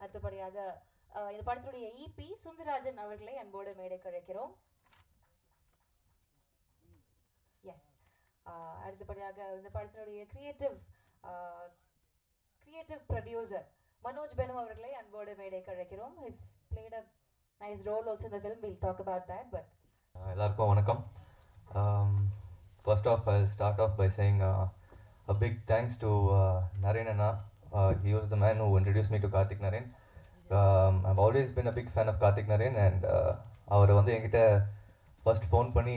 அடுத்தபடியாக இந்த படத்துடைய இபி சுந்தரராஜன் அவர்களை அன்போடு மேடைக்கு அழைக்கிறோம். எஸ், அடுத்தபடியாக இந்த படத்தினுடைய கிரியேட்டிவ் ப்ரொடியூசர் மனோஜ் பெனு அவர்களை அன்போடு மேடைக்கு அழைக்கிறோம். His played a nice role also in the film. We'll talk about that. But எல்லாருக்கும் வணக்கம். First off, I'll start off by saying a big thanks to Naren Anna. He was the man who introduced me to Karthik Naren. I've always been a big fan of Karthik Naren, and அவர் வந்து என்கிட்ட first phone பண்ணி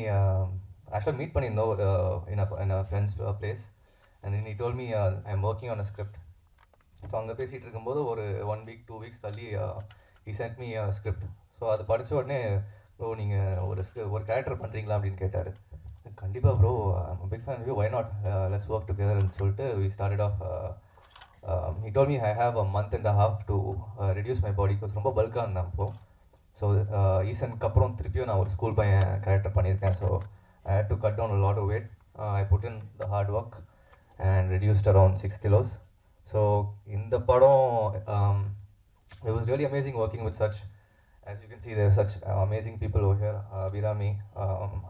ஆக்சுவலாக meet பண்ணியிருந்தோம் in a friend's place, and then he told me I'm working on a script. So அங்கே பேசிகிட்டு இருக்கும்போது ஒரு 1 week 2 weeks தள்ளி he sent me a script. So அது படித்த உடனே ப்ரோ நீங்கள் ஒரு கேரக்டர் பண்ணுறீங்களா அப்படின்னு கேட்டார். கண்டிப்பாக bro, I'm big fan you, why not, let's work டுகெதர்னு சொல்லிட்டு we started off. He told me I have a month and a half to reduce my body because ரொம்ப பல்காக இருந்தேன் அப்போது. ஸோ ஈசனுக்கு அப்புறம் திருப்பியும் நான் ஒரு ஸ்கூல் பையன் கேரக்டர் பண்ணியிருக்கேன். So I had to cut down a lot of weight. I put in the hard work and reduced around 6 kilos. So in the padam, it was really amazing working with such, as you can see, there are such amazing people over here. Virami,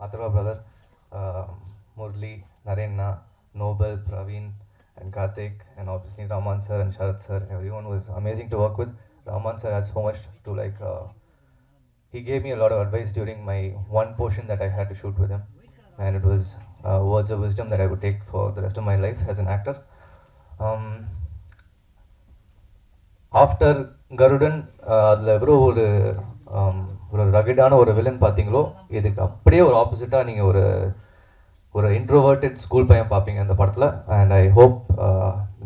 Atharva brother, Murli, Narena, Nobel, Praveen, and Karthik, and obviously Raman sir and Sharat sir. Everyone was amazing to work with. Raman sir had so much to like. He gave me a lot of advice during my one portion that I had to shoot with him, and it was words of wisdom that I would take for the rest of my life as an actor. After Garudan அதில் எவ்வளோ ஒரு ரகிடான ஒரு villain பார்த்தீங்களோ, இதுக்கு அப்படியே ஒரு ஆப்போசிட்டாக நீங்கள் ஒரு இன்ட்ரோவர்டட் ஸ்கூல் பையன் பார்ப்பீங்க இந்த படத்தில். And I hope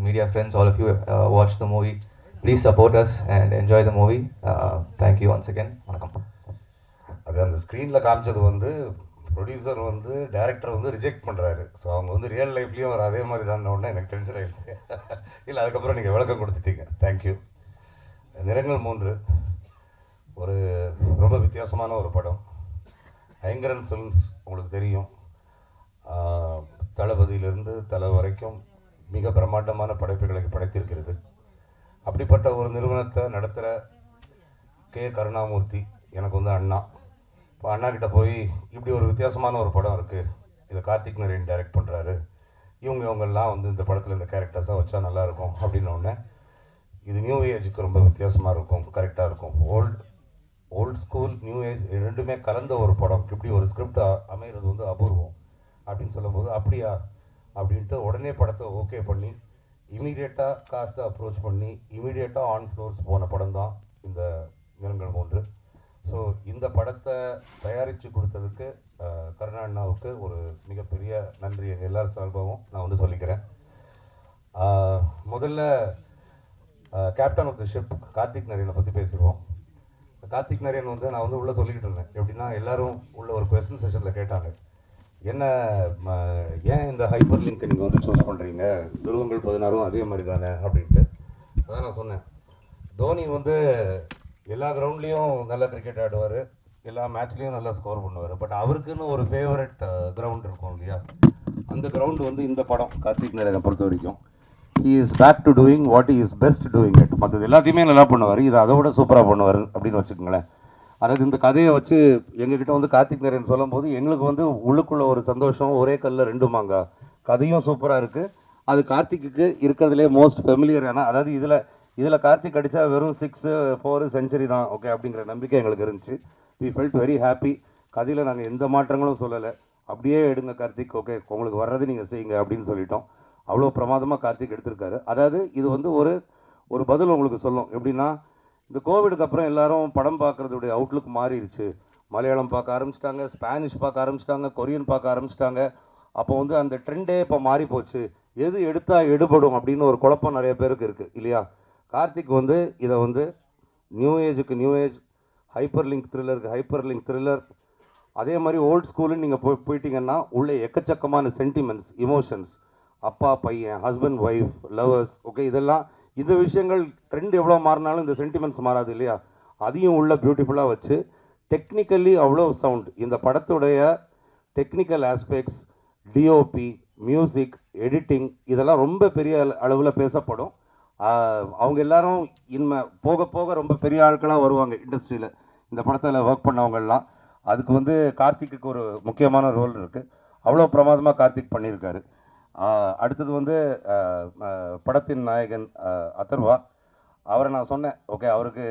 media friends all of you watch the movie. Please support us and enjoy the movie. Thank you once again. வணக்கம். அது அந்த ஸ்க்ரீனில் காமிச்சது வந்து ப்ரொடியூசர் வந்து டைரக்டர் வந்து ரிஜெக்ட் பண்ணுறாரு. ஸோ அவங்க வந்து ரியல் லைஃப்லேயும் அவர் அதே மாதிரி தான் உடனே எனக்கு டென்ஷன் ஆகிடுச்சு. இல்லை, அதுக்கப்புறம் நீங்கள் விளக்கம் கொடுத்துட்டீங்க. தேங்க்யூ. நிறங்கள் 3 ஒரு ரொம்ப வித்தியாசமான ஒரு படம். ஐங்கரன் ஃபிலிம்ஸ் உங்களுக்கு தெரியும், தளபதியிலிருந்து தலை வரைக்கும் மிக பிரம்மாண்டமான படைப்புகளை படைத்திருக்கிறது. அப்படிப்பட்ட ஒரு நிறுவனத்தை நடத்துகிற கே கருணாமூர்த்தி எனக்கு வந்து அண்ணா. இப்போ அண்ணா கிட்ட போய் இப்படி ஒரு வித்தியாசமான ஒரு படம் இருக்குது, இதை கார்த்திக் நரேன் டைரக்ட் பண்ணுறாரு, இவங்கெல்லாம் வந்து இந்த படத்தில் இந்த கேரக்டர்ஸாக வச்சா நல்லாயிருக்கும் அப்படின்னோடனே, இது நியூ ஏஜுக்கு ரொம்ப வித்தியாசமாக இருக்கும், கரெக்டாக இருக்கும். ஓல்ட் ஸ்கூல் நியூ ஏஜ் ரெண்டுமே கலந்த ஒரு படம், இப்படி ஒரு ஸ்கிரிப்ட் அமைகிறது வந்து அபூர்வம் அப்படின்னு சொல்லும்போது, அப்படியா அப்படின்ட்டு உடனே படத்தை ஓகே பண்ணி இமீடியட்டாக காஸ்ட்டை அப்ரோச் பண்ணி இமீடியட்டாக ஆன் ஃப்ளோர்ஸ் போன படம் தான் இந்த நிறங்கள் 3. ஸோ இந்த படத்தை தயாரித்து கொடுத்ததுக்கு கருணா அண்ணாவுக்கு ஒரு மிகப்பெரிய நன்றி எங்கள் எல்லாரும் சார்பாகவும் நான் வந்து சொல்லிக்கிறேன். முதல்ல captain of the ship Karthik நரேனை பற்றி பேசிடுவோம். கார்த்திக் நரேன் வந்து நான் வந்து உள்ளே சொல்லிக்கிட்டு இருந்தேன். எப்படின்னா எல்லாரும் உள்ள ஒரு கொஸ்டின் செஷனில் கேட்டாங்க, என்ன ஏன் இந்த ஹைப்பர் லிங்க்கை நீங்கள் வந்து சூஸ் பண்ணுறீங்க, துருவங்கள் 16 அதே மாதிரி தானே அப்படின்ட்டு. அதான் நான் சொன்னேன், தோனி வந்து எல்லா கிரவுண்ட்லேயும் நல்லா கிரிக்கெட் ஆடுவார், எல்லா மேட்ச்லேயும் நல்லா ஸ்கோர் பண்ணுவார். பட் அவருக்குன்னு ஒரு ஃபேவரட் கிரவுண்ட் இருக்கும் இல்லையா, அந்த கிரவுண்டு வந்து இந்த படம் கார்த்திக் நரேனை பொறுத்த வரைக்கும் he is back to doing what he is best doing it. மற்றது எல்லாத்தையுமே நல்லா பண்ணுவார், இதை அதை விட சூப்பராக பண்ணுவார் அப்படின்னு வச்சுக்கோங்களேன். அதாவது இந்த கதையை வச்சு எங்ககிட்ட வந்து கார்த்திக் நரேன் சொல்லும் போது எங்களுக்கு வந்து உள்ளுக்குள்ள ஒரு சந்தோஷம், ஒரே கல்லில் 2 மாங்கா. கதையும் சூப்பராக இருக்குது, அது கார்த்திக்கு இருக்கிறதுலே மோஸ்ட் ஃபெமிலியர். ஏன்னா அதாவது இதில் கார்த்திக் அடித்தா வெறும் 6 4 செஞ்சுரி தான் ஓகே அப்படிங்கிற நம்பிக்கை எங்களுக்கு இருந்துச்சு. We felt very happy. கதையில் நாங்கள் எந்த மாற்றங்களும் சொல்லலை, அப்படியே எடுங்க கார்த்திக், ஓகே உங்களுக்கு வர்றது நீங்கள் செய்யுங்க அப்படின்னு சொல்லிட்டோம். அவ்வளோ பிரமாதமாக கார்த்திக் எடுத்திருக்காரு. அதாவது இது வந்து ஒரு பதில் உங்களுக்கு சொல்லும். எப்படின்னா, இந்த கோவிடுக்கு அப்புறம் எல்லாரும் படம் பார்க்குறதுடைய அவுட்லுக் மாறிடுச்சு. மலையாளம் பார்க்க ஆரம்பிச்சிட்டாங்க, ஸ்பானிஷ் பார்க்க ஆரம்பிச்சிட்டாங்க, கொரியன் பார்க்க ஆரம்பிச்சிட்டாங்க. அப்போ வந்து அந்த ட்ரெண்டே இப்போ மாறி போச்சு, எது எடுத்தால் எடுபடும் அப்படின்னு ஒரு குழப்பம் நிறைய பேருக்கு இருக்குது இல்லையா. கார்த்திக் வந்து இதை வந்து நியூ ஏஜுக்கு நியூ ஏஜ், ஹைப்பர் லிங்க் த்ரில்லருக்கு ஹைப்பர் லிங்க் த்ரில்லர், அதே மாதிரி ஓல்ட் ஸ்கூலுன்னு நீங்கள் போயிட்டீங்கன்னா உள்ளே எக்கச்சக்கமான சென்டிமெண்ட்ஸ், இமோஷன்ஸ், அப்பா பையன், ஹஸ்பண்ட் ஒய்ஃப், லவர்ஸ், ஓகே இதெல்லாம் இந்த விஷயங்கள் ட்ரெண்ட் எவ்வளோ மாறினாலும் இந்த சென்டிமெண்ட்ஸ் மாறாது இல்லையா. அதையும் உள்ள பியூட்டிஃபுல்லாக வச்சு டெக்னிக்கலி அவ்வளோ சவுண்ட், இந்த படத்துடைய technical aspects, DOP, music, editing இதெல்லாம் ரொம்ப பெரிய அளவில் பேசப்படும். அவங்க எல்லாரும் போக போக ரொம்ப பெரிய ஆட்களாக வருவாங்க இண்டஸ்ட்ரியில். இந்த படத்தில் ஒர்க் பண்ணவங்கெல்லாம் அதுக்கு வந்து கார்த்திக்கு ஒரு முக்கியமான ரோல் இருக்குது. அவ்வளோ பிரமாதமாக கார்த்திக் பண்ணியிருக்காரு. அடுத்தது வந்து படத்தின் நாயகன் அதர்வா. அவரை நான் சொன்னேன், ஓகே அவருக்கு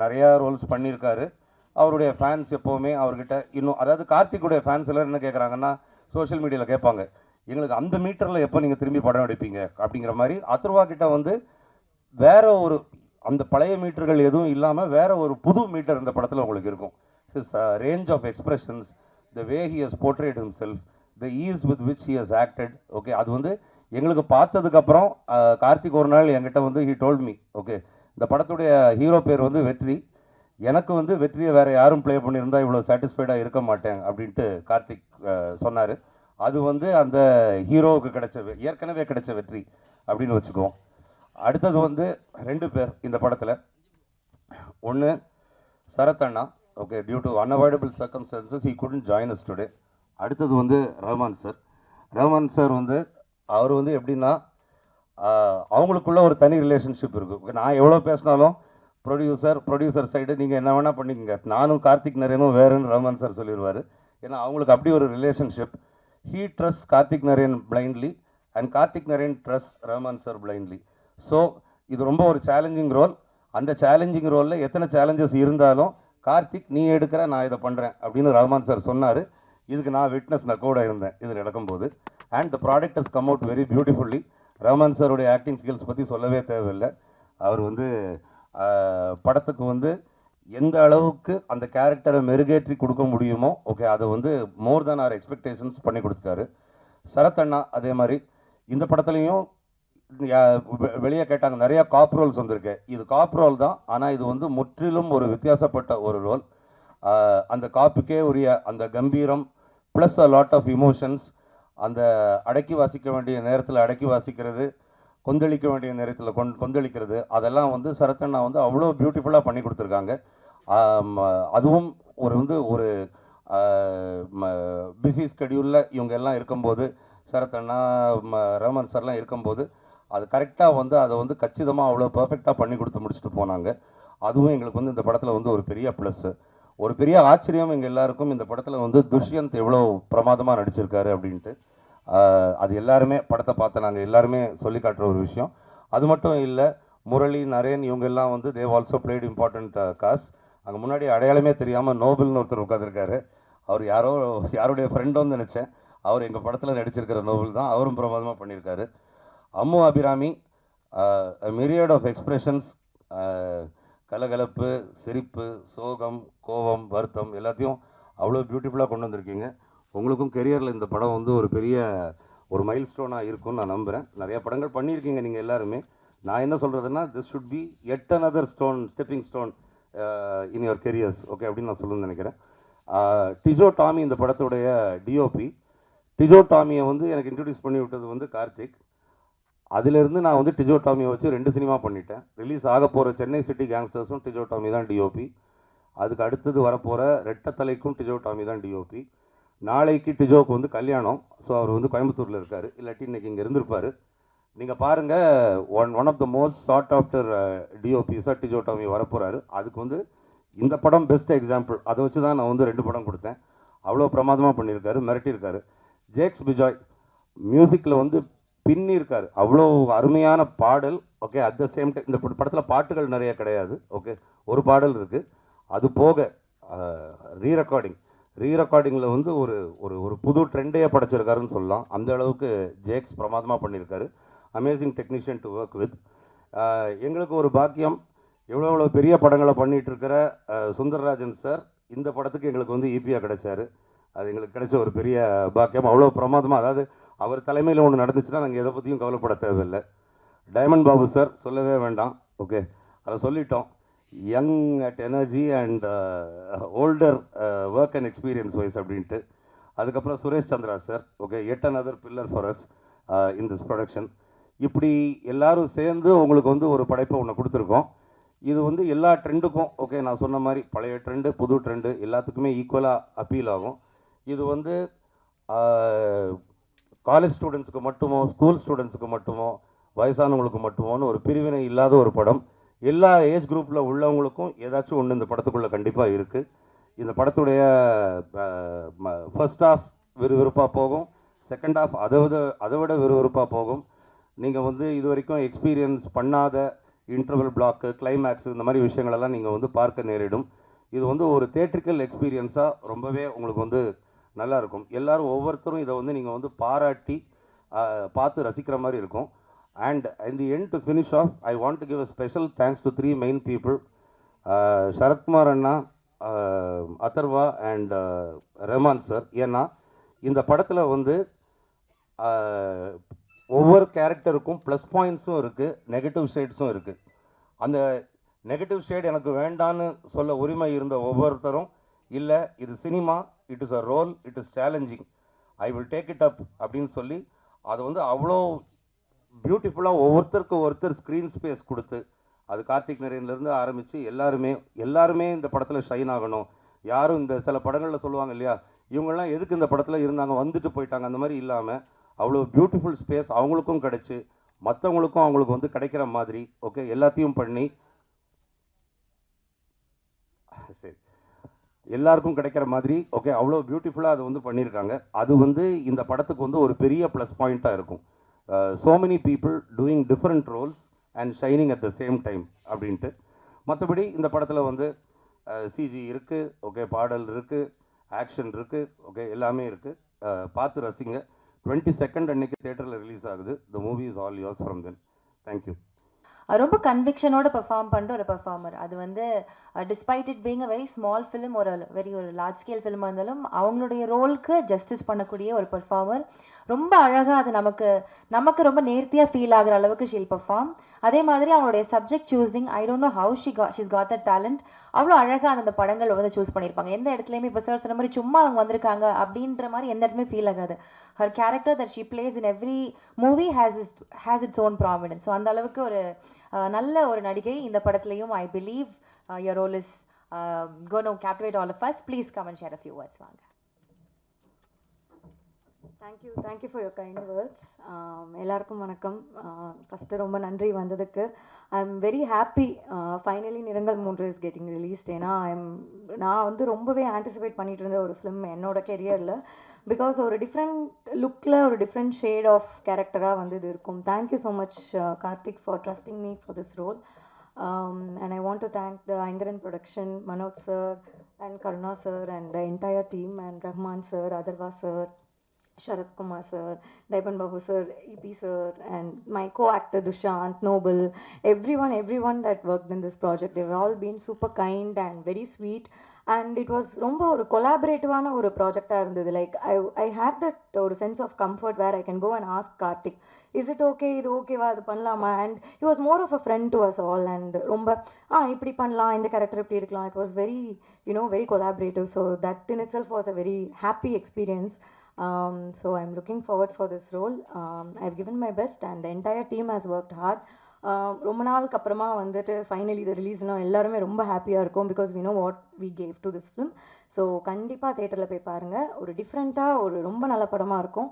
நிறையா ரோல்ஸ் பண்ணியிருக்காரு. அவருடைய ஃபேன்ஸ் எப்போவுமே அவர்கிட்ட இன்னும், அதாவது கார்த்திக்குடைய ஃபேன்ஸ் எல்லோரும் என்ன கேட்குறாங்கன்னா, சோஷியல் மீடியாவில் கேட்பாங்க, எங்களுக்கு அந்த மீட்டரில் எப்போ நீங்கள் திரும்பி படம் எடுப்பீங்க அப்படிங்கிற மாதிரி. அதர்வா கிட்ட வந்து வேற ஒரு அந்த பழைய மீட்டர்கள் எதுவும் இல்லாமல் வேற ஒரு புது மீட்டர் இந்த படத்தில் உங்களுக்கு இருக்கும். His range of expressions, the way he has portrayed himself, the ease with which he has acted. Okay, அது வந்து எங்களுக்கு பார்த்ததுக்கப்புறம் கார்த்திக் ஒரு நாள் என்கிட்ட வந்து ஹி டோல்ட் மீ, ஓகே இந்த படத்துடைய ஹீரோ பேர் வந்து வெற்றி, எனக்கு வந்து வெற்றியை வேறு யாரும் ப்ளே பண்ணியிருந்தா இவ்வளோ சாட்டிஸ்ஃபைடாக இருக்க மாட்டேன் அப்படின்ட்டு கார்த்திக் சொன்னார். அது வந்து அந்த ஹீரோவுக்கு கிடைச்ச ஏற்கனவே கிடைச்ச வெற்றி அப்படின்னு வச்சுக்குவோம். அடுத்தது வந்து 2 பேர் இந்த படத்தில். ஒன்று சரத் அண்ணா, okay due to unavoidable circumstances he couldn't join us today. அடுத்தது வந்து ரஹ்மான் சார். ரஹ்மான் சார் வந்து அவர் வந்து எப்படின்னா அவங்களுக்குள்ள ஒரு தனி ரிலேஷன்ஷிப் இருக்குது. நான் எவ்வளோ பேசினாலும் ப்ரொடியூசர் சைடு நீங்கள் என்ன வேணால் பண்ணிக்கங்க, நானும் கார்த்திக் நரேனும் வேறுன்னு ரஹ்மான் சார் சொல்லிடுவார். ஏன்னா அவங்களுக்கு அப்படி ஒரு relationship. He trust Karthik Naren blindly and Karthik Naren trust Rahman sir blindly. So இது ரொம்ப ஒரு சேலஞ்சிங் ரோல். அந்த சேலஞ்சிங் ரோலில் எத்தனை சேலஞ்சஸ் இருந்தாலும் கார்த்திக் நீ எடுக்கிற, நான் இதை பண்ணுறேன் அப்படின்னு ரஹ்மான் சார் சொன்னார். இதுக்கு நான் விட்னஸ், நான் கூட இருந்தேன் இதில் நடக்கும்போது. And the product has come out very beautifully. Rahman சாருடைய ஆக்டிங் ஸ்கில்ஸ் பற்றி சொல்லவே தேவையில்லை. அவர் வந்து படத்துக்கு வந்து எந்த அளவுக்கு அந்த கேரக்டரை மெருகேற்றி கொடுக்க முடியுமோ, ஓகே அதை வந்து மோர் தேன் ஆர் எக்ஸ்பெக்டேஷன்ஸ் பண்ணி கொடுத்துட்டாரு. சரத் அண்ணா அதே மாதிரி இந்த படத்துலையும் வெளியே கேட்டாங்க, நிறையா காப் ரோல்ஸ் வந்திருக்கு. இது காப் ரோல் தான், ஆனால் இது வந்து முற்றிலும் ஒரு வித்தியாசப்பட்ட ஒரு ரோல். அந்த காப்புக்கே உரிய அந்த கம்பீரம் plus a lot of emotions, அந்த அடக்கி வாசிக்க வேண்டிய நேரத்தில் அடக்கி வாசிக்கிறது, கொந்தளிக்க வேண்டிய நேரத்தில் கொந்தளிக்கிறது, அதெல்லாம் வந்து சரத்தண்ணா வந்து அவ்வளோ பியூட்டிஃபுல்லாக பண்ணி கொடுத்துருக்காங்க. அதுவும் ஒரு பிஸி ஸ்கெடியூலில் இவங்க எல்லாம் இருக்கும்போது, சரத்தண்ணா ரஹ்மான் சார்லாம் இருக்கும்போது அது கரெக்டாக வந்து அதை வந்து கச்சிதமாக அவ்வளோ பர்ஃபெக்டாக பண்ணி கொடுத்து முடிச்சுட்டு போனாங்க. அதுவும் எங்களுக்கு வந்து இந்த படத்தில் வந்து ஒரு பெரிய ப்ளஸ்ஸு. ஒரு பெரிய ஆச்சரியம் எங்கள் எல்லாருக்கும் இந்த படத்தில் வந்து துஷ்யந்த் எவ்வளோ பிரமாதமாக நடிச்சிருக்காரு அப்படின்ட்டு. அது எல்லாருமே படத்தை பார்த்த நாங்கள் எல்லாருமே சொல்லி காட்டுற ஒரு விஷயம். அது மட்டும் இல்லை, முரளி, நரேன் இவங்க எல்லாம் வந்து they've also played important cast. அங்கே முன்னாடி அடையாளமே தெரியாமல் நோபல்னு ஒருத்தர் உட்காந்துருக்காரு. அவர் யாருடைய ஃப்ரெண்டோன்னு நினச்சேன். அவர் எங்கள் படத்தில் நடிச்சிருக்கிற நோபல் தான். அவரும் பிரமாதமாக பண்ணியிருக்காரு. அம்மு அபிராமி, மிரியட் ஆஃப் எக்ஸ்பிரஷன்ஸ், கலகலப்பு, சிரிப்பு, சோகம், கோபம், வருத்தம் எல்லாத்தையும் அவ்வளோ பியூட்டிஃபுல்லாக கொண்டு வந்திருக்கீங்க. உங்களுக்கும் கெரியரில் இந்த படம் வந்து ஒரு பெரிய ஒரு மைல் ஸ்டோனாக இருக்கும்னு நான் நம்புகிறேன். நிறையா படங்கள் பண்ணியிருக்கீங்க நீங்கள் எல்லாருமே. நான் என்ன சொல்கிறதுன்னா, this should be yet another stepping stone in your careers, okay அப்படின்னு நான் சொல்லணும்னு நினைக்கிறேன். டிஜோ டாமி இந்த படத்துடைய டிஓபி. டிஜோ டாமியை வந்து எனக்கு இன்ட்ரடியூஸ் பண்ணி விட்டது வந்து கார்த்திக். அதிலிருந்து நான் வந்து டிஜோ டாமியை வச்சு 2 சினிமா பண்ணிட்டேன். ரிலீஸ் ஆக போகிற சென்னை சிட்டி கேங்ஸ்டர்ஸும் டிஜோ டாமி தான் டிஓபி. அதுக்கு அடுத்தது வரப்போகிற ரெட்டத்தலைக்கும் டிஜோ டாமி தான் டிஓபி. நாளைக்கு டிஜோவுக்கு வந்து கல்யாணம். ஸோ அவர் வந்து கோயம்புத்தூரில் இருக்கார், இல்லாட்டி இன்றைக்கி இங்கே இருந்திருப்பார். நீங்கள் பாருங்கள், one of the most sought after டிஓபிஸாக டிஜோ டாமி வரப்போகிறாரு. அதுக்கு வந்து இந்த படம் பெஸ்ட் எக்ஸாம்பிள். அதை வச்சு தான் நான் வந்து 2 படம் கொடுத்தேன். அவ்வளோ பிரமாதமாக பண்ணியிருக்காரு, மிரட்டியிருக்காரு. ஜேக்ஸ் பிஜாய் மியூசிக்கில் வந்து பின்னிருக்காரு, அவ்வளோ அருமையான பாடல். Okay, at the same time இந்த படத்தில் பாட்டுகள் நிறைய கிடையாது, ஓகே ஒரு பாடல் இருக்குது. அது போக ரீரெக்கார்டிங்கில் வந்து ஒரு புது ட்ரெண்டையே படைச்சிருக்காருன்னு சொல்லலாம். அந்த அளவுக்கு ஜேக்ஸ் பிரமாதமாக பண்ணியிருக்காரு. Amazing technician to work with. எங்களுக்கு ஒரு பாக்கியம், எவ்வளோ பெரிய படங்களை பண்ணிகிட்டு இருக்கிற சுந்தரராஜன் சார் இந்த படத்துக்கு எங்களுக்கு வந்து ஈபியாக கிடைச்சாரு. அது எங்களுக்கு கிடைச்ச ஒரு பெரிய பாக்கியம். அவ்வளோ பிரமாதமாக, அதாவது அவர் தலைமையில் ஒன்று நடந்துச்சுன்னா நாங்கள் எதை பற்றியும் கவலைப்பட தேவையில்லை. டைமண்ட் பாபு சார் சொல்லவே வேண்டாம், ஓகே அதை சொல்லிட்டோம். Young at energy and older work and experience wise அப்படின்ட்டு. அதுக்கப்புறம் Suresh Chandra sir, okay yet another pillar for us in this production. இப்படி எல்லாரும் சேர்ந்து உங்களுக்கு வந்து ஒரு படைப்பை ஒன்று கொடுத்துருக்கோம். இது வந்து எல்லா ட்ரெண்டுக்கும், ஓகே நான் சொன்ன மாதிரி பழைய ட்ரெண்டு புது ட்ரெண்டு எல்லாத்துக்குமே ஈக்குவலாக அப்பீல் ஆகும். இது வந்து காலேஜ் ஸ்டூடெண்ட்ஸுக்கு மட்டுமோ ஸ்கூல் ஸ்டூடெண்ட்ஸுக்கு மட்டுமோ வயசானவங்களுக்கு மட்டுமோன்னு ஒரு பிரிவினை இல்லாத ஒரு படம். எல்லா ஏஜ் குரூப்பில் உள்ளவங்களுக்கும் ஏதாச்சும் ஒன்று இந்த படத்துக்குள்ளே கண்டிப்பாக இருக்குது. இந்த படத்துடைய ஃபர்ஸ்ட் ஹாஃப் விறுவிறுப்பாக போகும், செகண்ட் ஹாஃப் அதை விட விறுவிறுப்பாக போகும். நீங்கள் வந்து இது வரைக்கும் எக்ஸ்பீரியன்ஸ் பண்ணாத இன்டர்வல் பிளாக்கு, கிளைமேக்ஸ், இந்த மாதிரி விஷயங்களெல்லாம் நீங்கள் வந்து பார்க்க நேரிடும். இது வந்து ஒரு தியேட்ரிக்கல் எக்ஸ்பீரியன்ஸாக ரொம்பவே உங்களுக்கு வந்து நல்லா இருக்கும். எல்லோரும் ஒவ்வொருத்தரும் இதை வந்து நீங்கள் வந்து பாராட்டி பார்த்து ரசிக்கிற மாதிரி இருக்கும். And in the end, to finish off, I want to give a special thanks to 3 main people, Sarathkumar அண்ணா, அதர்வா அண்ட் ரஹ்மான் சார். ஏன்னா இந்த படத்தில் வந்து ஒவ்வொரு கேரக்டருக்கும் ப்ளஸ் பாயிண்ட்ஸும் இருக்குது, நெகட்டிவ் ஷேட்ஸும் இருக்குது. அந்த நெகட்டிவ் ஷேட் எனக்கு வேண்டான்னு சொல்ல உரிமை இருந்த ஒவ்வொருத்தரும், இல்லை இது cinema, it is a role, it is challenging, I will take it up அப்படின்னு சொல்லி அதை வந்து அவ்வளோ பியூட்டிஃபுல்லாக ஒருத்தர் ஸ்க்ரீன் ஸ்பேஸ் கொடுத்து, அது கார்த்திக் நரேன்லேருந்து ஆரம்பித்து எல்லாருமே இந்த படத்தில் ஷைன் ஆகணும். யாரும் இந்த சில படங்களில் சொல்லுவாங்க இல்லையா, இவங்கெல்லாம் எதுக்கு இந்த படத்தில் இருந்தாங்க, வந்துட்டு போயிட்டாங்க, அந்த மாதிரி இல்லாமல் அவ்வளோ பியூட்டிஃபுல் ஸ்பேஸ் அவங்களுக்கும் கிடச்சி, மற்றவங்களுக்கும் அவங்களுக்கு வந்து கிடைக்கிற மாதிரி ஓகே எல்லாத்தையும் பண்ணி சரி எல்லாருக்கும் கிடைக்கிற மாதிரி ஓகே அவ்வளோ பியூட்டிஃபுல்லாக அதை வந்து பண்ணியிருக்காங்க. அது வந்து இந்த படத்துக்கு வந்து ஒரு பெரிய ப்ளஸ் பாயிண்ட்டாக இருக்கும். so many people doing different roles and shining at the same time அப்படின்ட்டு. மற்றபடி இந்த படத்தில் வந்து சிஜி இருக்குது, ஓகே பாடல் இருக்குது, ஆக்ஷன் இருக்குது, ஓகே எல்லாமே இருக்குது. பார்த்து ரசிங்க. 22nd அன்னைக்கு தேட்டரில் ரிலீஸ் ஆகுது. the movie is all yours from then. thank you. ரொம்ப கன்விக்ஷனோட பெர்ஃபார்ம் பண்ணுற ஒரு பெர்ஃபார்மர். அது வந்து despite it being a very small film, ஒரு லார்ஜ் ஸ்கேல் ஃபிலிமாக இருந்தாலும் அவங்களுடைய ரோலுக்கு ஜஸ்டிஸ் பண்ணக்கூடிய ஒரு பெர்ஃபார்மர். ரொம்ப அழகாக அது நமக்கு ரொம்ப நேர்த்தியாக ஃபீல் ஆகிற அளவுக்கு ஷீல் பெர்ஃபார்ம். அதே மாதிரி அவங்களுடைய subject choosing, I don't know how she's God the talent. அவ்வளோ அழகாக அந்த படங்கள் வந்து சூஸ் பண்ணியிருப்பாங்க. எந்த இடத்துலையுமே இப்போ சார் சொன்ன மாதிரி சும்மா அவங்க வந்திருக்காங்க அப்படின்ற மாதிரி எந்த இடத்துலையுமே ஃபீல் ஆகாது. Her character that she place in every movie has its own prominence. So அந்த அளவுக்கு ஒரு நல்ல ஒரு நடிகை. இந்த படத்துலையும் I believe your role is going to captivate all of us. Please come and share a few words. வாங்க. Thank you for your kind words. எல்லாருக்கும் வணக்கம். ஃபஸ்ட்டு ரொம்ப நன்றி வந்ததுக்கு. ஐ எம் வெரி ஹாப்பி ஃபைனலி நிறங்கள் 3 இஸ் கெட்டிங் ரிலீஸ்ட். ஏன்னா நான் வந்து ரொம்பவே ஆன்டிசிபேட் பண்ணிட்டு இருந்த ஒரு ஃபிலிம் என்னோட கெரியரில். பிகாஸ் ஒரு டிஃப்ரெண்ட் லுக்கில் ஒரு டிஃப்ரெண்ட் ஷேட் ஆஃப் கேரக்டராக வந்து இது இருக்கும். Thank you so much Karthick for trusting me for this role. And I want to thank the Aingaran production, Manoj sir and Karuna sir and the entire team, and Rahman sir, Adarva sir, Sharat Kumar sir, Daipan Babu sir, EP sir, and my co-actor Dushant, Noble, everyone that worked in this project. They've all been super kind and very sweet. And it was ரொம்ப ஒரு கொலாபரேட்டிவான ஒரு ப்ராஜெக்டாக இருந்தது. Like I had that ஒரு sense of comfort where I can go and ask Karthick, is it okay, இது ஓகேவா, அது பண்ணலாமா? And he was more of a friend to us all. அண்ட் ரொம்ப இப்படி பண்ணலாம், இந்த கேரக்டர் இப்படி இருக்கலாம். It was very very collaborative. So that in itself was a very happy experience. So I'm looking forward for this role. I've given my best and the entire team has worked hard. ரொம்ப நாளுக்கு அப்புறமா வந்துட்டு finally இது ரிலீஸ்னால் எல்லாருமே ரொம்ப ஹாப்பியாக இருக்கும். Because we know what we gave to this film. So கண்டிப்பாக தேட்டரில் போய் பாருங்கள். ஒரு டிஃப்ரெண்ட்டாக ஒரு ரொம்ப நல்ல படமாக இருக்கும்.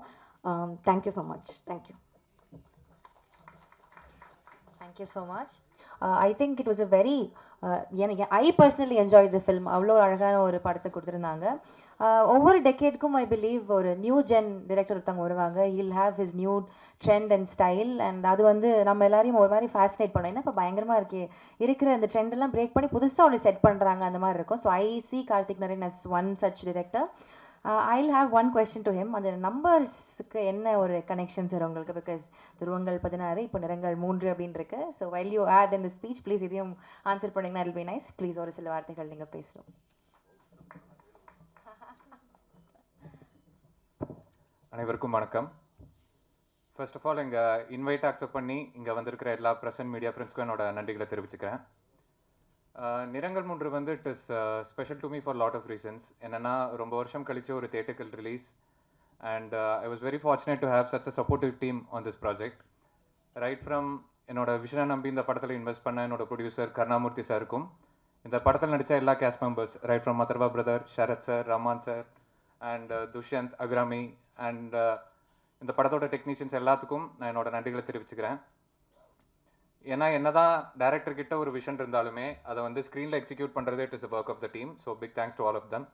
Thank you so much. Thank you. Thank you so much. I think it was a very I personally enjoyed the film. அவ்வளோ அழகான ஒரு படத்தை கொடுத்துருந்தாங்க. ஒவ்வொரு டெக்கேட்க்கும் ஐ பிலீவ் ஒரு நியூ ஜென் டிரெக்டர் ஒருத்தவங்க வருவாங்க. He'll have his new trend and style. And அது வந்து நம்ம எல்லாரையும் ஒரு மாதிரி ஃபேசினேட் பண்ணோம். ஏன்னா இப்போ பயங்கரமாக இருக்கே, இருக்கிற அந்த ட்ரெண்டெல்லாம் பிரேக் பண்ணி புதுசாக ஒன்று செட் பண்ணுறாங்க, அந்த மாதிரி இருக்கும். So I see Karthick Naren as one such director. I'll have one question to him. அந்த நம்பர்ஸ்க்கு என்ன ஒரு கனெக்ஷன் சார் உங்களுக்கு? பிகாஸ் துருவங்கள் 16, இப்போ நிறங்கள் 3 அப்படின்னு இருக்கு. So while you add in the speech, please இதையும் ஆன்சர் பண்ணிங்கன்னா it'll be nice. ப்ளீஸ் ஒரு சில வார்த்தைகள் நீங்கள் பேசணும். அனைவருக்கும் வணக்கம். ஃபர்ஸ்ட் ஆஃப் ஆல் எங்கள் இன்வைட் அக்செப்ட் பண்ணி இங்கே வந்திருக்கிற எல்லா ப்ரெசன்ட் மீடியா ஃப்ரெண்ட்ஸ்க்கும் என்னோட நன்றிகளை தெரிவிச்சுக்கிறேன். நிறங்கள் 3 வந்து it is special to me for lot of reasons. என்னென்னா ரொம்ப வருஷம் கழிச்சு ஒரு theatrical release and I was very fortunate to have such a supportive team on this project. Right from என்னோட விஷனை நம்பி இந்த படத்தில் இன்வெஸ்ட் பண்ண என்னோட ப்ரொடியூசர் கருணாமூர்த்தி சாருக்கும், இந்த படத்தில் நடித்த எல்லா cast members right from Atharvaa brother, Sarath sir, Rahman sir and Dushyanth, Abhirami and இந்த படத்தோட டெக்னீஷியன்ஸ் எல்லாத்துக்கும் நான் என்னோட நன்றிகளை தெரிவிச்சுக்கிறேன். ஏன்னா என்னதான் டேரக்டர் கிட்ட ஒரு விஷன் இருந்தாலுமே அதை வந்து ஸ்க்ரீனில் எக்ஸிக்யூட் பண்ணுறது it is the work of the team. So big thanks to all of them.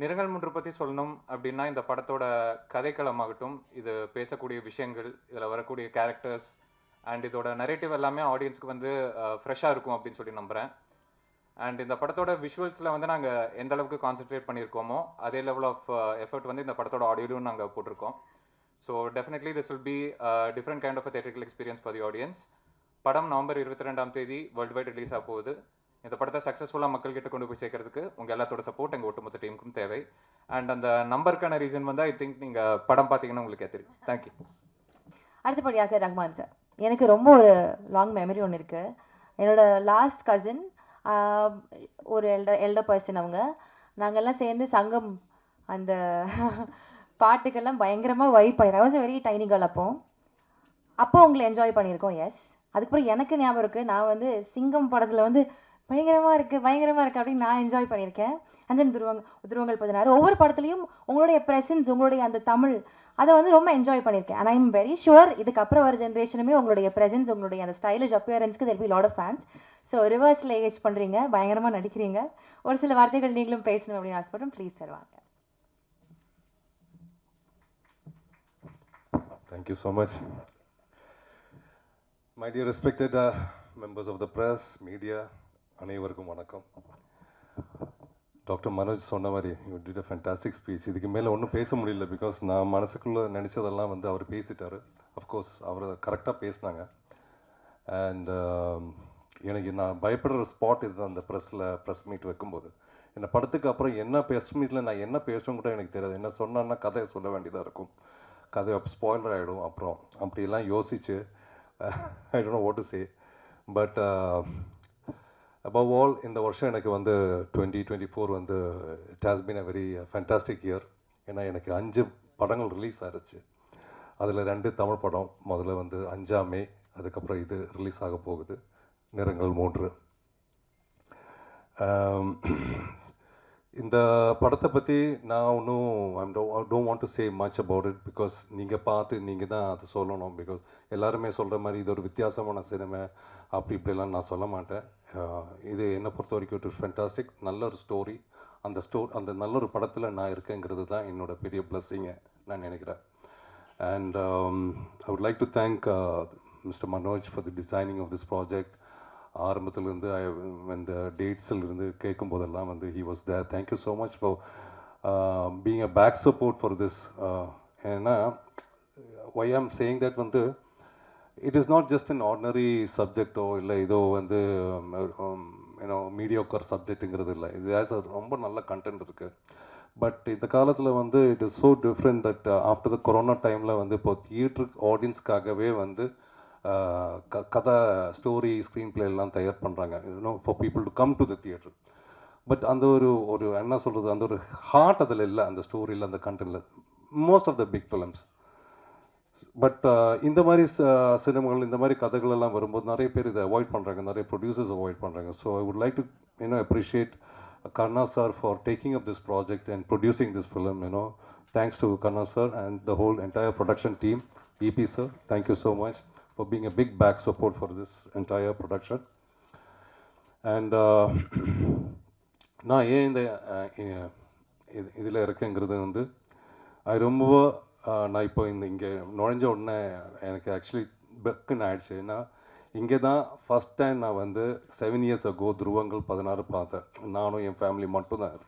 நிறங்கள் மூன்று பற்றி சொல்லணும் அப்படின்னா இந்த படத்தோட கதைக்களமாகட்டும், இது பேசக்கூடிய விஷயங்கள், இதில் வரக்கூடிய கேரக்டர்ஸ் அண்ட் இதோட நரேட்டிவ் எல்லாமே ஆடியன்ஸ்க்கு வந்து ஃப்ரெஷ்ஷாக இருக்கும் அப்படின்னு சொல்லி நம்புகிறேன். அண்ட் இந்த படத்தோட விஷுவல்ஸில் வந்து நாங்கள் எந்த அளவுக்கு கான்சென்ட்ரேட் பண்ணியிருக்கோமோ அதே லெவல் ஆஃப் எஃபர்ட் வந்து இந்த படத்தோட ஆடியோலையும் நாங்கள் போட்டிருக்கோம். So definitely this will be different kind of a theatrical experience for the audience. படம் நவம்பர் 22 வேர்ல்டு வைட் ரிலீஸ் ஆக போகுது. இந்த படத்தை சக்ஸஸ்ஃபுல்லாக மக்கள்கிட்ட கொண்டு போய் சேர்க்கறதுக்கு உங்கள் எல்லாத்தோட சப்போர்ட் எங்கள் ஒட்டுமொத்த டீமுக்கும் தேவை. அண்ட் அந்த நம்பருக்கான ரீசன் வந்து ஐ திங்க் நீங்கள் படம் பார்த்தீங்கன்னா உங்களுக்கு தெரியும். தேங்க்யூ. அடுத்தபடியாக ரஹ்மான் சார். எனக்கு ரொம்ப ஒரு லாங் மெமரி ஒன்று இருக்குது. என்னோட லாஸ்ட் கசின் ஒரு எல்டர் பர்சன், அவங்க நாங்கள்லாம் சேர்ந்து சங்கம் அந்த பாட்டுக்கெல்லாம் பயங்கரமாக வைப் பண்ணிடுறோம். ஐ வாஸ் வெரி டைனி கேர்ள். அப்போ உங்களை என்ஜாய் பண்ணியிருக்கோம். எஸ். அதுக்கப்புறம் எனக்கு ஞாபகம் இருக்குது, நான் வந்து சிங்கம் படத்தில் வந்து பயங்கரமாக இருக்குது அப்படின்னு நான் என்ஜாய் பண்ணியிருக்கேன். அண்ட் தென் துருவங்கள் 16 ஒவ்வொரு படத்துலையும் உங்களுடைய ப்ரெசன்ஸ், உங்களுடைய அந்த தமிழ், அதை வந்து ரொம்ப என்ஜாய் பண்ணியிருக்கேன். And I am very sure இதுக்கப்புறம் வர ஜென்ரேஷனுமே உங்களுடைய ப்ரெசன்ஸ், உங்களுடைய அந்த ஸ்டைலிஷ் அப்பியரன்ஸ்க்கு there be lot of fans. So ரிவர்ஸில் ஏஜ் பண்ணுறீங்க, பயங்கரமாக நடிக்கிறீங்க. ஒரு சில வார்த்தைகள் நீங்களும் பேசணும் அப்படின்னு ஆசைப்பட்றோம். ப்ளீஸ் சார் வாங்க. Thank you so much. My dear respected members of the press, media, அனைவருக்கும் வணக்கம். டாக்டர் மனோஜ் சொன்ன மாதிரி you did a fantastic speech. இதுக்கு மேலே ஒன்றும் பேச முடியல, பிகாஸ் நான் மனசுக்குள்ளே நினச்சதெல்லாம் வந்து அவர் பேசிட்டார். அஃப்கோர்ஸ் அவர் கரெக்டாக பேசினாங்க. அண்ட் எனக்கு நான் பயப்படுற ஸ்பாட் இதுதான், அந்த ப்ரெஸ் மீட் வைக்கும்போது. இந்த படத்துக்கு அப்புறம் என்ன ப்ரெஸ் மீட்டில் நான் என்ன பேசணும் கூட எனக்கு தெரியாது. என்ன சொன்னான்னா கதையை சொல்ல வேண்டியதாக இருக்கும், கதை ஸ்பாயிலர் ஆகிடும். அப்புறம் அப்படியெல்லாம் யோசிச்சு ஐ don't know what to say. But above all இந்த வருஷம் எனக்கு வந்து 2024 வந்து it has been a very fantastic year. ஏன்னா எனக்கு 5 படங்கள் ரிலீஸ் ஆகிடுச்சு. அதில் 2 தமிழ் படம். முதல்ல வந்து 5ஆம் மே, அதுக்கப்புறம் இது ரிலீஸ் ஆக போகுது, நிறங்கள் 3. இந்த படத்தை பற்றி நான் ஒன்றும் I don't want to say much about it, because நீங்கள் பார்த்து நீங்கள் தான் அதை சொல்லணும். பிகாஸ் எல்லாருமே சொல்கிற மாதிரி இது ஒரு வித்தியாசமான சினிமா அப்படி இப்படிலாம் நான் சொல்ல மாட்டேன். இது என்னை பொறுத்த வரைக்கும் இட் இஸ் ஃபேண்டாஸ்டிக். நல்ல ஒரு ஸ்டோரி. அந்த நல்ல ஒரு படத்தில் நான் இருக்கேங்கிறது தான் என்னோட பெரிய பிளஸ்ஸிங்கை நான் நினைக்கிறேன். And I would like to thank mister Manoj for the designing of this project. ஆரம்பத்திலேருந்து இந்த டேட்ஸிலிருந்து கேட்கும் போதெல்லாம் வந்து he was there. Thank you so much for being a back support for this. ஏன்னா ஒய் ஆம் சேயிங் தட் வந்து it is not just an ordinary சப்ஜெக்டோ இல்லை இதோ வந்து ஏன்னோ மீடியோக்கர் சப்ஜெக்ட்டுங்கிறது இல்லை. இது ஆஸ் ரொம்ப நல்ல கண்டென்ட் இருக்குது. பட் இந்த காலத்தில் வந்து it is so different that after the corona டைமில் வந்து இப்போ தியேட்டர் ஆடியன்ஸ்க்காகவே வந்து கதை, ஸ்டோரி, ஸ்க்ரீன் பிளே எல்லாம் தயார் பண்ணுறாங்க, you know, for people to come to the theatre. But அந்த ஒரு என்ன சொல்கிறது, அந்த ஒரு ஹார்ட் அதில் இல்லை, அந்த ஸ்டோரியில், அந்த கண்டென்ட்டில், most of the big films. But இந்த மாதிரி சினிமாக்கள், இந்த மாதிரி கதைகள் எல்லாம் வரும்போது நிறைய பேர் இதை அவாய்ட் பண்ணுறாங்க, நிறைய ப்ரொடியூசர்ஸ் அவாய்ட் பண்ணுறாங்க. So I would like to appreciate Karna sir for taking up this project and producing this film. Thanks to Karna sir and the whole entire production team. EP sir, thank you so much for being a big back support for this entire production. And நான் ஏன் இந்த இதில் இருக்கேங்கிறது வந்து ரொம்ப நான் இப்போ இங்கே நுழைஞ்ச உடனே எனக்கு ஆக்சுவலி பெக்குன்னு ஆயிடுச்சு. ஏன்னா இங்கே தான் ஃபஸ்ட் டைம் நான் வந்து 7 years ago துருவங்கள் 16 பார்த்தேன். நானும் என் ஃபேமிலி மட்டும்தான்.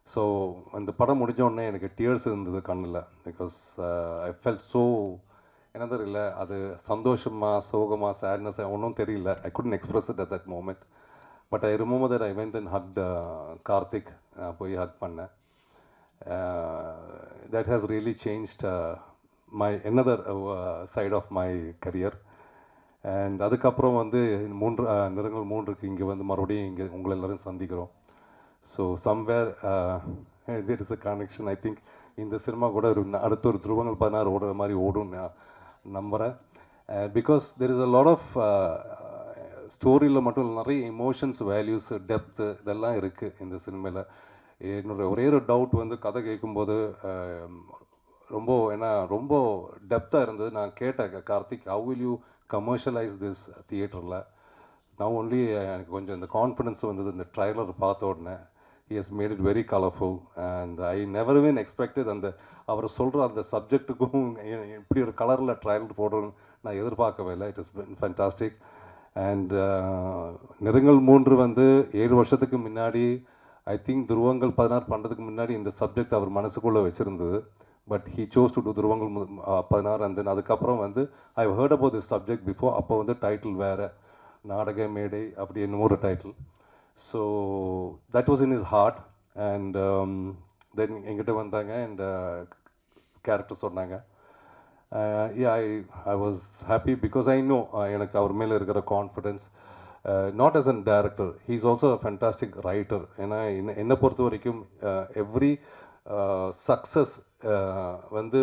ஸோ அந்த படம் முடிஞ்ச உடனே எனக்கு டியர்ஸ் இருந்தது கண்ணில். பிகாஸ் ஐ ஃபெல்ட் ஸோ என்ன தெரியல, அது சந்தோஷமாக, சோகமாக, சேட்னஸ் ஒன்றும் தெரியல. I couldn't express it at that moment. But I remember that I went and hugged Karthick. போய் ஹக் பண்ணேன். that has really changed my another side of my career. And அதுக்கப்புறம் வந்து நிறங்கள் 3க்கு இங்கே வந்து மறுபடியும் இங்கே உங்களை எல்லோரும் சந்திக்கிறோம். So somewhere there is a connection. I think இந்த சினிமா கூட அடுத்த ஒரு துருவங்கள் 16 ஓடுற மாதிரி ஓடும் நான் நம்புகிறேன். Because there is a lot of ஸ்டோரியில் மட்டும் நிறைய எமோஷன்ஸ், வேல்யூஸ், டெப்த்து இதெல்லாம் இருக்குது இந்த சினிமாவில். என்னோட ஒரே ஒரு டவுட் வந்து கதை கேட்கும்போது ரொம்ப ஏன்னா ரொம்ப டெப்த்தாக இருந்தது. நான் கேட்டேன் Karthik, how will you commercialise this தியேட்டரில். நான் ஒன்லி எனக்கு கொஞ்சம் இந்த கான்ஃபிடென்ஸ் வந்தது இந்த ட்ரைலர் பார்த்த உடனே. he has made it very colorful and I never even expected அந்த அவர் சொல்கிற அந்த சப்ஜெக்ட்டுக்கும் இப்படி ஒரு கலரில் ட்ரைலர் போடுறேன்னு நான் எதிர்பார்க்கவே இல்லை. It is fantastic. அண்ட் நிறங்கள் 3 வந்து 7 வருஷத்துக்கு முன்னாடி ஐ திங்க் துருவங்கள் 16 பண்ணுறதுக்கு முன்னாடி இந்த சப்ஜெக்ட் அவர் மனசுக்குள்ளே வச்சுருந்தது. But he chose to do துருவங்கள் 16 அண்ட் தென் அதுக்கப்புறம் வந்து I heard about this subject before. அப்போ வந்து டைட்டில் வேறு, நாடக மேடை அப்படி என்னமோ ஒரு title. So that was in his heart. And then எங்கிட்ட வந்தாங்க அண்ட் கேரக்டர் சொன்னாங்க. Yeah, I was happy because I know எனக்கு அவர் மேலே இருக்கிற confidence. Not as a director, he is also a fantastic writer. ஏன்னா என்னை பொறுத்த வரைக்கும் எவ்ரி சக்ஸஸ் வந்து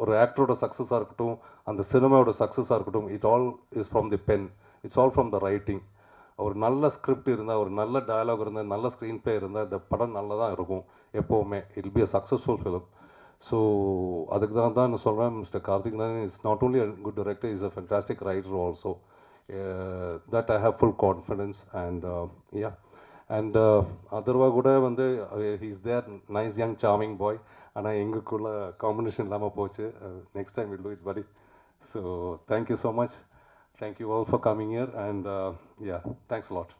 ஒரு ஆக்டரோட சக்ஸஸாக இருக்கட்டும், அந்த சினிமாவோட சக்ஸஸாக இருக்கட்டும், it all is from the pen, it's all from the writing. ஒரு நல்ல ஸ்கிரிப்ட் இருந்தால், ஒரு நல்ல டயலாக் இருந்தால், நல்ல ஸ்க்ரீன் ப்ளே இருந்தால் இந்த படம் நல்லா தான் இருக்கும் எப்போவுமே. It will be a successful film. So அதுக்கு தான் நான் சொல்கிறேன், mister Karthik Narayan is not only a good director, is a fantastic writer also. That I have full confidence. And yeah, and Atharvaa கூட வந்து he's there nice young charming boy. ஆனால் எங்களுக்குள்ள combination இல்லாமல் போச்சு. Next time will do it படி. So thank you so much. Thank you all for coming here and yeah, thanks a lot.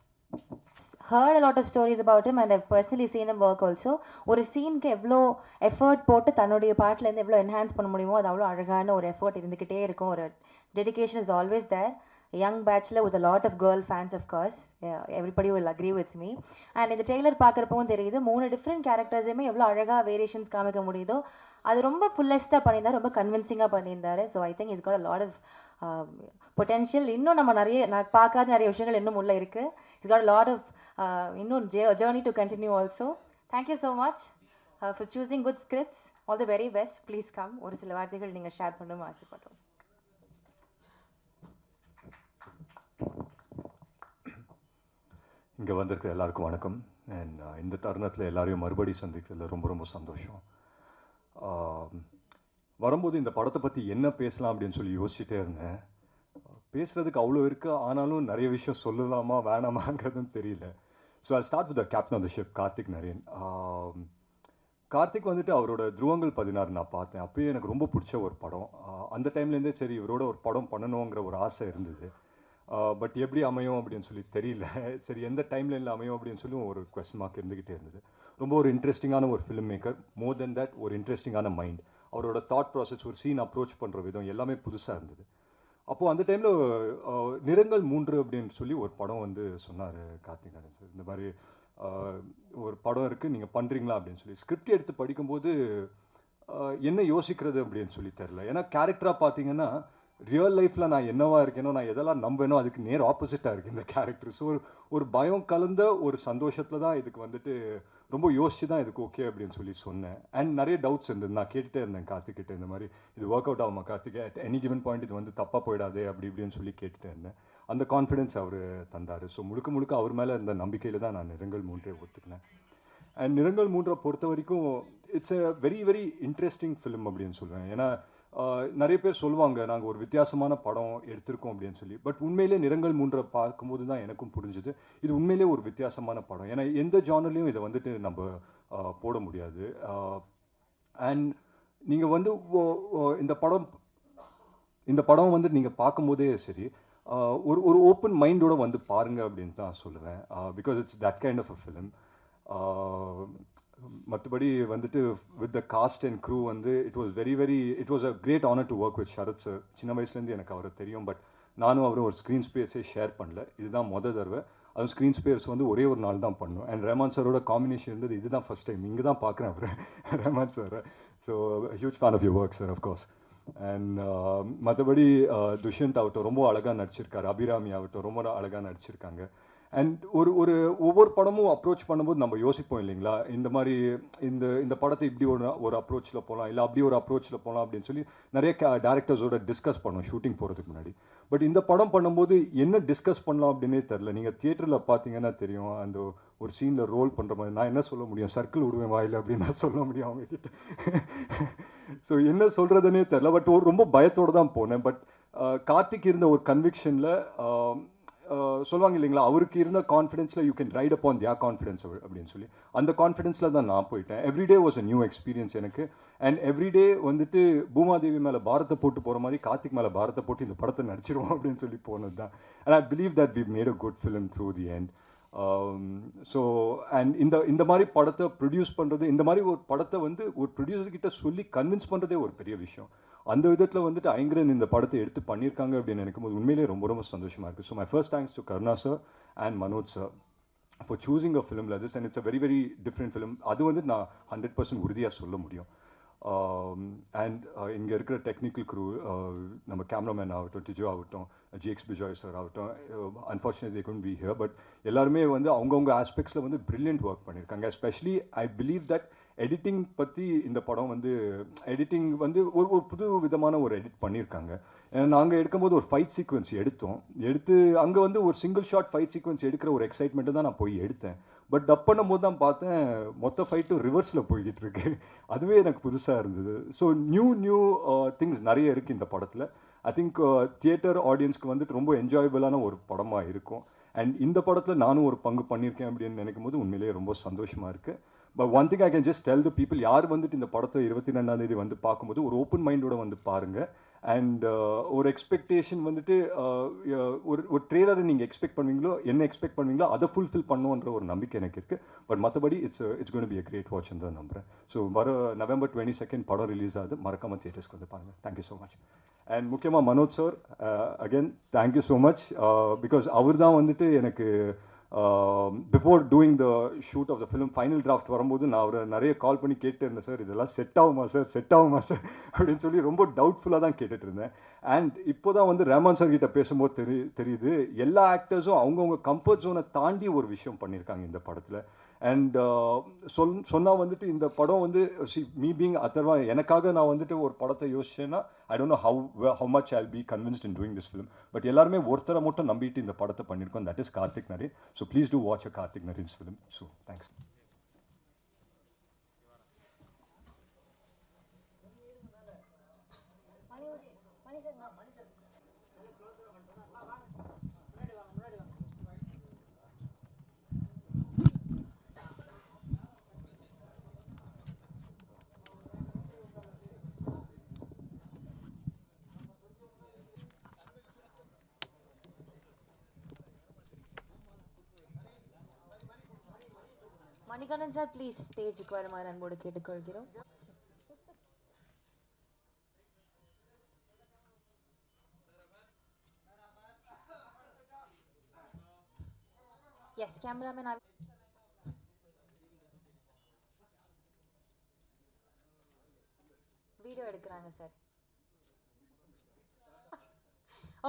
Heard a lot of stories about him and I've personally seen him work also. ஒரு சீனுக்கு எவ்வளோ effort போட்டு தன்னுடைய பாட்டிலேருந்து எவ்வளோ enhance பண்ண முடியுமோ அது அவ்வளோ அழகான ஒரு எஃபர்ட் இருந்துக்கிட்டே இருக்கும். ஒரு dedication is always there. Young பேட்ச்ல with a lot of girl fans of course. Everybody will agree with me. And இந்த ட்ரெய்லர் பார்க்குறப்பவும் தெரியுது 3 டிஃப்ரெண்ட் கேரக்டர்ஸையுமே எவ்வளோ அழகாக வேரியேஷன்ஸ் காமிக்க முடியுதோ அது ரொம்ப ஃபுல்லஸ்ட்டாக பண்ணியிருந்தார், ரொம்ப கன்வின்சிங்காக பண்ணியிருந்தார். So I think is got a lot of potential. இன்னும் நம்ம நான் பார்க்காத நிறைய விஷயங்கள் இன்னும் உள்ள இருக்குது. இட்ஸ் காட் லாட் ஆஃப் இன்னும் journey to continue also. Thank you so much for choosing good scripts. All the very best. Please come. ஒரு சில வார்த்தைகள் நீங்கள் ஷேர் பண்ணணும்னு ஆசைப்படுறோம். இங்கே வந்திருக்கிற எல்லாருக்கும் வணக்கம். அண்ட் இந்த தருணத்தில் எல்லாரையும் மறுபடி சந்திக்கிறதுல ரொம்ப ரொம்ப சந்தோஷம். வரும்போது இந்த படத்தை பற்றி என்ன பேசலாம் அப்படின்னு சொல்லி யோசிச்சுட்டே இருந்தேன். பேசுகிறதுக்கு அவ்வளோ இருக்குது, ஆனாலும் நிறைய விஷயம் சொல்லலாமா வேணாமாங்கிறதும் தெரியல. So I start with the captain of the ship Karthick Naren. Karthick வந்துட்டு அவரோட துருவங்கள் 16 நான் பார்த்தேன். அப்போயே எனக்கு ரொம்ப பிடிச்ச ஒரு படம். அந்த டைம்லேருந்தே சரி இவரோட ஒரு படம் பண்ணணுங்கிற ஒரு ஆசை இருந்தது. பட் எப்படி அமையும் அப்படின்னு சொல்லி தெரியல. சரி எந்த டைம்லைனில் அமையும் அப்படின்னு சொல்லி ஒரு கொஸ்டின் மார்க் இருந்துக்கிட்டே இருந்தது. ரொம்ப ஒரு இன்ட்ரெஸ்டிங்கான ஒரு film maker. More then that ஒரு இன்ட்ரெஸ்டிங்கான மைண்ட். அவரோட தாட் ப்ராசஸ், ஒரு சீன் அப்ரோச் பண்ணுற விதம் எல்லாமே புதுசாக இருந்தது. அப்போது அந்த டைமில் நிறங்கள் 3 அப்படின்னு சொல்லி ஒரு படம் வந்து சொன்னார் கார்த்திக் நாராயண் சார். இந்த மாதிரி ஒரு படம் இருக்குது, நீங்கள் பண்ணுறீங்களா அப்படின்னு சொல்லி. ஸ்கிரிப்ட் எடுத்து படிக்கும்போது என்ன யோசிக்கிறது அப்படின்னு சொல்லி தெரில. ஏன்னா கேரக்டராக பார்த்தீங்கன்னா ரியல் லைஃப்பில் நான் என்னவா இருக்கேனோ, நான் எதெல்லாம் நம்பேனோ அதுக்கு நேர் ஆப்போசிட்டாக இருக்குது இந்த கேரக்டர். ஸோ ஒரு பயம் கலந்த ஒரு சந்தோஷத்தில் தான் இதுக்கு வந்துட்டு ரொம்ப யோசிச்சு தான் இதுக்கு ஓகே அப்படின்னு சொல்லி சொன்னேன். அண்ட் நிறைய டவுட்ஸ் இருந்தது. நான் கேட்டுகிட்டே இருந்தேன் கார்த்திக்கிட்ட, இந்த மாதிரி இது ஒர்க் அவுட் ஆகுமா Karthik, at any given point இது வந்து தப்பாக போயிடாது அப்படி இப்படின்னு சொல்லி கேட்டுகிட்டே இருந்தேன். அந்த கான்ஃபிடென்ஸ் அவர் தந்தார். ஸோ முழுக்க அவர் மேலே இருந்த நம்பிக்கையில் தான் நான் நிறங்கள் 3 ஒத்துக்கினேன். அண்ட் நிறங்கள் 3 பொறுத்த வரைக்கும் it's a very very interesting film அப்படின்னு சொல்லுவேன். ஏன்னா நிறைய பேர் சொல்லுவாங்க நாங்கள் ஒரு வித்தியாசமான படம் எடுத்திருக்கோம் அப்படின்னு சொல்லி. பட் உண்மையிலே நிறங்கள் 3 பார்க்கும்போது தான் எனக்கும் புரிஞ்சுது இது உண்மையிலே ஒரு வித்தியாசமான படம். ஏன்னா எந்த ஜானர்லையும் இதை வந்துட்டு நம்ம போட முடியாது. அண்ட் நீங்கள் வந்து இந்த படம் வந்து நீங்கள் பார்க்கும்போதே சரி ஒரு ஓப்பன் மைண்டோட வந்து பாருங்கள் அப்படின்னு தான் சொல்லுவேன். Because it's that kind of a film. மற்றபடி வந்துட்டு with the cast and crew வந்து it was a great honour to work with Sarath sir. சின்ன வயசுலேருந்து எனக்கு அவரை தெரியும். பட் நானும் அவரும் ஒரு ஸ்க்ரீன் ஸ்பேஸே ஷேர் பண்ணல. இதுதான் தடவை. அதுவும் ஸ்க்ரீன் ஸ்பேஸ் வந்து ஒரே ஒரு நாள் தான் பண்ணோம். அண்ட் ரஹ்மான் சாரோட காம்பினேஷன் இருந்தது இதுதான் ஃபஸ்ட் டைம். இங்கே தான் பார்க்குறேன் அவர் Rahman sir. So huge fan of your work sir of course. And மற்றபடி துஷ்யந்த் ஆகட்டும் ரொம்ப அழகாக நடிச்சிருக்காரு. அபிராமி ஆகட்டும் ரொம்ப அழகாக நடிச்சிருக்காங்க. அண்ட் ஒரு ஒவ்வொரு படமும் அப்ரோச் பண்ணும்போது நம்ம யோசிப்போம் இல்லைங்களா, இந்த மாதிரி இந்த படத்தை இப்படி ஒரு அப்ரோச்சில் போகலாம், இல்லை அப்படி ஒரு அப்ரோச்சில் போகலாம் அப்படின்னு சொல்லி நிறைய டேரக்டர்ஸோட டிஸ்கஸ் பண்ணோம் ஷூட்டிங் போகிறதுக்கு முன்னாடி. பட் இந்த படம் பண்ணும்போது என்ன டிஸ்கஸ் பண்ணலாம் அப்படின்னே தெரில. நீங்கள் தியேட்டரில் பார்த்தீங்கன்னா தெரியும், அந்த ஒரு சீனில் ரோல் பண்ணுற மாதிரி நான் என்ன சொல்ல முடியும், சர்க்கிள் விடுவேன் வாயில் அப்படின்னு நான் சொல்ல முடியும் அவங்ககிட்ட. ஸோ என்ன சொல்கிறதுனே தெரில. பட் ரொம்ப பயத்தோடு தான் போனேன். பட் கார்த்திக் இருந்த ஒரு கன்விக்ஷனில் சொல்லுவாங்க இல்லைங்களா, அவருக்கு இருந்த கான்ஃபிடென்ஸில் you can write upon their confidence அப்படின்னு சொல்லி, அந்த கான்ஃபிடென்ஸில் தான் நான் போயிட்டேன். Everyday was a new experience எனக்கு. அண்ட் எவ்ரிடே வந்துட்டு பூமாதேவி மேலே பாரத்தை போட்டு போகிற மாதிரி கார்த்திக் மேலே பாரத்தை போட்டு இந்த படத்தை நடிச்சிருவோம் அப்படின்னு சொல்லி போனது தான். And I believe that we made a good film through the end. So and இந்த மாதிரி படத்தை ப்ரொடியூஸ் பண்ணுறது, இந்த மாதிரி ஒரு படத்தை வந்து ஒரு ப்ரொடியூசர்கிட்ட சொல்லி கன்வின்ஸ் பண்ணுறதே ஒரு பெரிய விஷயம். அந்த விதத்தில் வந்துட்டு ஐங்கரன் இந்த படத்தை எடுத்து பண்ணியிருக்காங்க அப்படின்னு நினைக்கும் போது உண்மையிலே ரொம்ப ரொம்ப சந்தோஷமாக இருக்குது. So my first thanks to Karuna sir and Manoj sir for choosing a film like this. And it's a very very different film. அது வந்து நான் 100% உறுதியாக சொல்ல முடியும். அண்ட் இங்கே இருக்கிற டெக்னிக்கல் க்ரூ, நம்ம கேமராமேன் ஆகட்டும், டிஜோ ஆகட்டும், ஜிஎக்ஸ் பிஜாய் சார் ஆகட்டும், unfortunately couldn't be here, but எல்லாருமே வந்து அவங்கவுங்க ஆஸ்பெக்ட்ஸில் வந்து பிரில்லியன்ட் ஒர்க் பண்ணியிருக்காங்க. Especially I believe that editing பற்றி இந்த படம் வந்து எடிட்டிங் வந்து ஒரு புது விதமான ஒரு எடிட் பண்ணியிருக்காங்க. நாங்கள் எடுக்கும்போது ஒரு ஃபைட் சீக்வன்ஸ் எடுத்து அங்கே வந்து ஒரு சிங்கிள் ஷாட் ஃபைட் சீக்வன்ஸ் எடுக்கிற ஒரு எக்ஸைட்மெண்ட்டு தான் நான் போய் எடுத்தேன். பட் டப் பண்ணும்போது தான் பார்த்தேன் மொத்த ஃபைட்டும் ரிவர்ஸில் போய்கிட்டு இருக்கு. அதுவே எனக்கு புதுசாக இருந்தது. ஸோ நியூ திங்ஸ் நிறைய இருக்குது இந்த படத்தில். ஐ திங்க் தியேட்டர் ஆடியன்ஸ்க்கு வந்துட்டு ரொம்ப என்ஜாயபிளான ஒரு படமாக இருக்கும். அண்ட் இந்த படத்தில் நானும் ஒரு பங்கு பண்ணியிருக்கேன் அப்படின்னு நினைக்கும் போது உண்மையிலேயே ரொம்ப சந்தோஷமாக இருக்குது. But one thing I can just tell the people, யார் வந்துட்டு இந்த படத்தை 22ஆம் தேதி வந்து பார்க்கும்போது ஒரு ஓப்பன் மைண்டோட வந்து பாருங்கள். அண்ட் ஒரு எக்ஸ்பெக்டேஷன் வந்துட்டு ஒரு ட்ரெய்லரை நீங்கள் எக்ஸ்பெக்ட் பண்ணுவீங்களோ, என்ன எக்ஸ்பெக்ட் பண்ணுவீங்களோ அதை ஃபுல்ஃபில் பண்ணுன்ற ஒரு நம்பிக்கை எனக்கு இருக்குது. பட் மற்றபடி it's gonna be a great வாட்ச்னு தான் நம்புகிறேன். ஸோ வர நவம்பர் 22 படம் ரிலீஸ் ஆகுது. மறக்காமல் தியேட்டர்ஸ்க்கு வந்து பாருங்கள். Thank you so much. அண்ட் முக்கியமாக Manoj sir, again thank you so much. Because அவர் தான் வந்துட்டு எனக்கு before doing the shoot of the film final draft வரும்போது நான் அவரை நிறைய கால் பண்ணி கேட்டு இருந்தேன், சார் இதெல்லாம் செட் ஆகுமா சார் அப்படின்னு சொல்லி ரொம்ப டவுட்ஃபுல்லாக தான் கேட்டுட்டு இருந்தேன். அண்ட் இப்போ தான் வந்து ரஹ்மான் சார் கிட்ட பேசும்போது தெரியுது எல்லா ஆக்டர்ஸும் அவங்கவுங்க கம்ஃபர்ட் ஜோனை தாண்டி ஒரு விஷயம் பண்ணியிருக்காங்க இந்த படத்தில். அண்ட் சொன்னால் வந்துட்டு இந்த படம் வந்து மீ பீங் அதர்வா, எனக்காக நான் வந்துட்டு ஒரு படத்தை யோசிச்சேன்னா I don't know how much I be convinced in doing this film. But எல்லாருமே ஒருத்தரை மட்டும் நம்பிட்டு இந்த படத்தை பண்ணியிருக்கோம், that is Karthik Naren. So please do watch a Karthik Naren's film. So thanks. Manikandan sir please ஸ்டேஜுக்கு வருமாறு அன்போடு கேட்டுக்கொள்கிறோம். எஸ் கேமராமேன் வீடியோ எடுக்கிறாங்க சார்.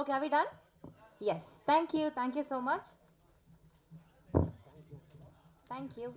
Okay, are we done? Yes, thank you so much. Thank you.